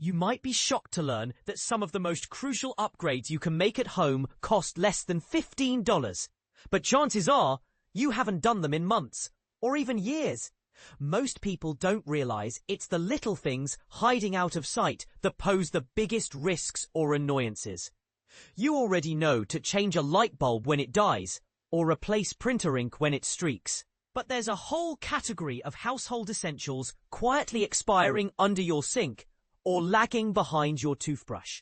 You might be shocked to learn that some of the most crucial upgrades you can make at home cost less than $15. But chances are, you haven't done them in months, or even years. Most people don't realize it's the little things hiding out of sight that pose the biggest risks or annoyances. You already know to change a light bulb when it dies, or replace printer ink when it streaks. But there's a whole category of household essentials quietly expiring under your sink, or lagging behind your toothbrush.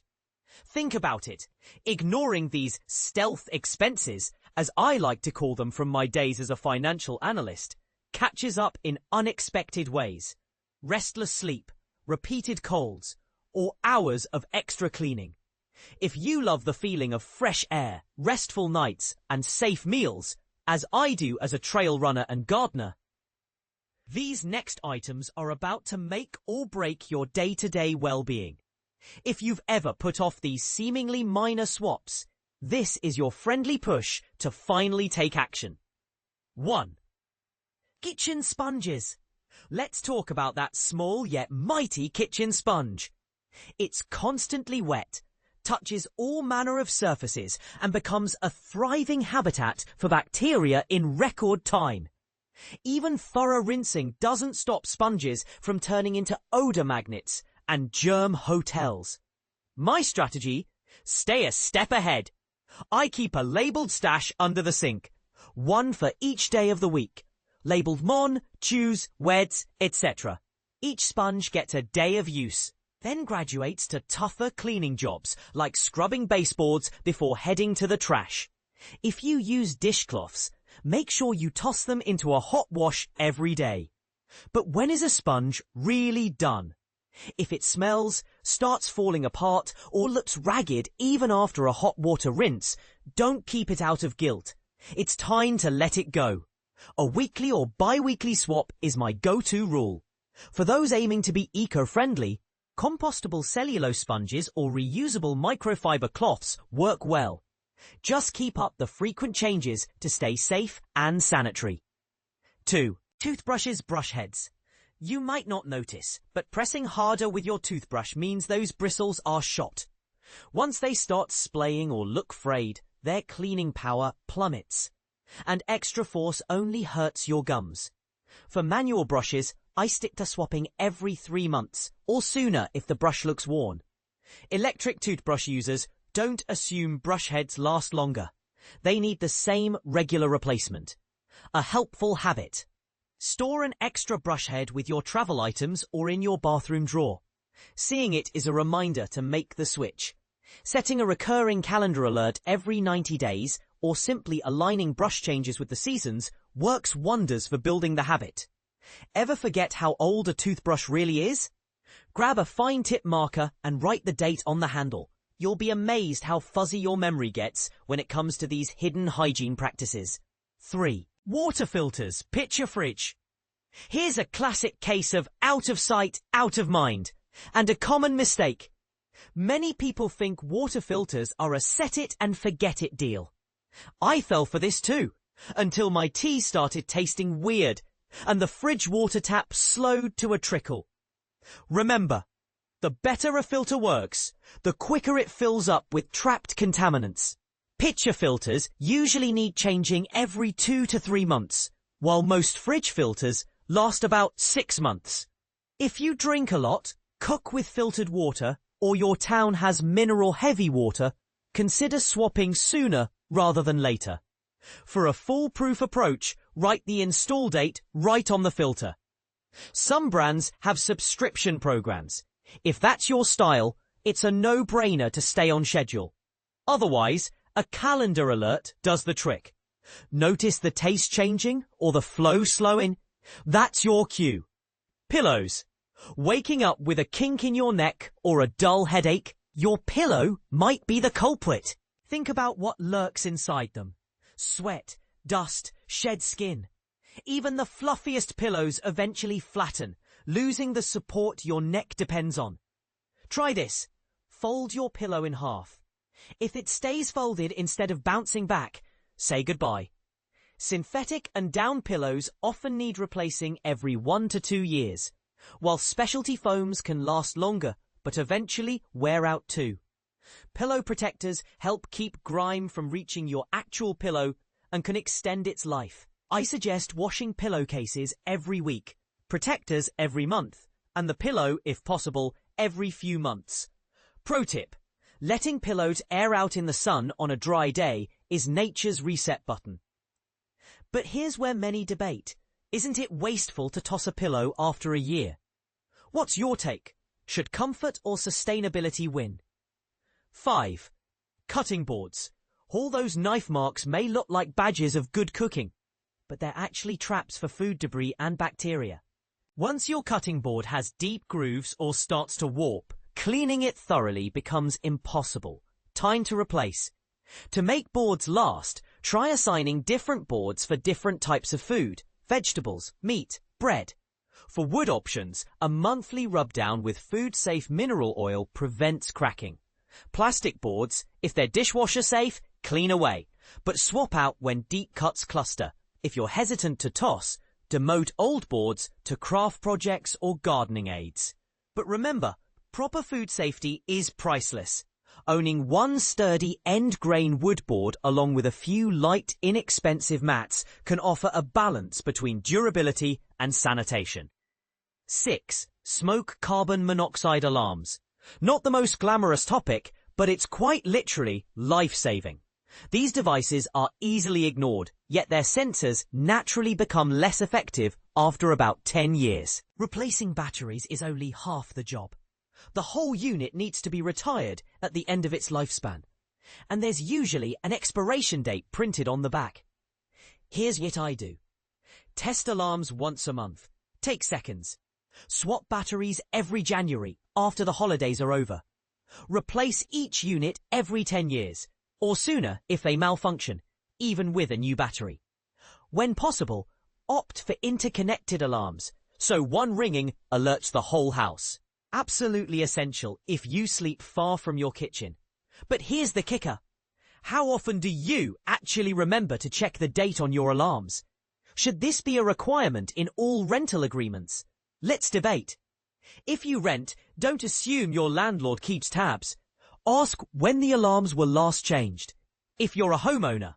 Think about it. Ignoring these stealth expenses, as I like to call them from my days as a financial analyst, catches up in unexpected ways. Restless sleep, repeated colds, or hours of extra cleaning. If you love the feeling of fresh air, restful nights, and safe meals, as I do as a trail runner and gardener, these next items are about to make or break your day-to-day well-being. If you've ever put off these seemingly minor swaps, this is your friendly push to finally take action. 1. Kitchen sponges. Let's talk about that small yet mighty kitchen sponge. It's constantly wet, touches all manner of surfaces, and becomes a thriving habitat for bacteria in record time. Even thorough rinsing doesn't stop sponges from turning into odor magnets and germ hotels. My strategy? Stay a step ahead. I keep a labelled stash under the sink, one for each day of the week, labelled Mon, Tues, Weds, etc. Each sponge gets a day of use, then graduates to tougher cleaning jobs like scrubbing baseboards before heading to the trash. If you use dishcloths, make sure you toss them into a hot wash every day. But when is a sponge really done? If it smells, starts falling apart, or looks ragged even after a hot water rinse, don't keep it out of guilt. It's time to let it go. A weekly or bi-weekly swap is my go-to rule. For those aiming to be eco-friendly, compostable cellulose sponges or reusable microfiber cloths work well. Just keep up the frequent changes to stay safe and sanitary. 2. Toothbrushes brush heads. You might not notice, but pressing harder with your toothbrush means those bristles are shot. Once they start splaying or look frayed, their cleaning power plummets. And extra force only hurts your gums. For manual brushes, I stick to swapping every 3 months, or sooner if the brush looks worn. Electric toothbrush users don't assume brush heads last longer. They need the same regular replacement. A helpful habit. Store an extra brush head with your travel items or in your bathroom drawer. Seeing it is a reminder to make the switch. Setting a recurring calendar alert every 90 days or simply aligning brush changes with the seasons works wonders for building the habit. Ever forget how old a toothbrush really is? Grab a fine tip marker and write the date on the handle. You'll be amazed how fuzzy your memory gets when it comes to these hidden hygiene practices. 3. Water filters, pitch your fridge. Here's a classic case of out of sight, out of mind, and a common mistake. Many people think water filters are a set it and forget it deal. I fell for this too, until my tea started tasting weird, and the fridge water tap slowed to a trickle. Remember, the better a filter works, the quicker it fills up with trapped contaminants. Pitcher filters usually need changing every 2 to 3 months, while most fridge filters last about 6 months. If you drink a lot, cook with filtered water, or your town has mineral-heavy water, consider swapping sooner rather than later. For a foolproof approach, write the install date right on the filter. Some brands have subscription programs. If that's your style, it's a no-brainer to stay on schedule. Otherwise, a calendar alert does the trick. Notice the taste changing or the flow slowing? That's your cue. Pillows. Waking up with a kink in your neck or a dull headache? Your pillow might be the culprit. Think about what lurks inside them. Sweat, dust, shed skin. Even the fluffiest pillows eventually flatten, losing the support your neck depends on. Try this. Fold your pillow in half. If it stays folded instead of bouncing back, say goodbye. Synthetic and down pillows often need replacing every 1 to 2 years, while specialty foams can last longer but eventually wear out too. Pillow protectors help keep grime from reaching your actual pillow and can extend its life. I suggest washing pillowcases every week, protectors every month, and the pillow, if possible, every few months. Pro tip: letting pillows air out in the sun on a dry day is nature's reset button. But here's where many debate. Isn't it wasteful to toss a pillow after a year? What's your take? Should comfort or sustainability win? 5. Cutting boards. All those knife marks may look like badges of good cooking, but they're actually traps for food debris and bacteria. Once your cutting board has deep grooves or starts to warp, cleaning it thoroughly becomes impossible. Time to replace. To make boards last, try assigning different boards for different types of food: vegetables, meat, bread. For wood options, a monthly rub-down with food-safe mineral oil prevents cracking. Plastic boards, if they're dishwasher safe, clean away, but swap out when deep cuts cluster. If you're hesitant to toss, demote old boards to craft projects or gardening aids. But remember, proper food safety is priceless. Owning one sturdy end-grain wood board along with a few light, inexpensive mats can offer a balance between durability and sanitation. 6. Smoke carbon monoxide alarms. Not the most glamorous topic, but it's quite literally life-saving. These devices are easily ignored, yet their sensors naturally become less effective after about 10 years. Replacing batteries is only half the job. The whole unit needs to be retired at the end of its lifespan, and there's usually an expiration date printed on the back. Here's what I do. Test alarms once a month. Take seconds. Swap batteries every January after the holidays are over. Replace each unit every 10 years, or sooner if they malfunction, even with a new battery. When possible, opt for interconnected alarms, so one ringing alerts the whole house. Absolutely essential if you sleep far from your kitchen. But here's the kicker. How often do you actually remember to check the date on your alarms? Should this be a requirement in all rental agreements? Let's debate. If you rent, don't assume your landlord keeps tabs. Ask when the alarms were last changed. If you're a homeowner,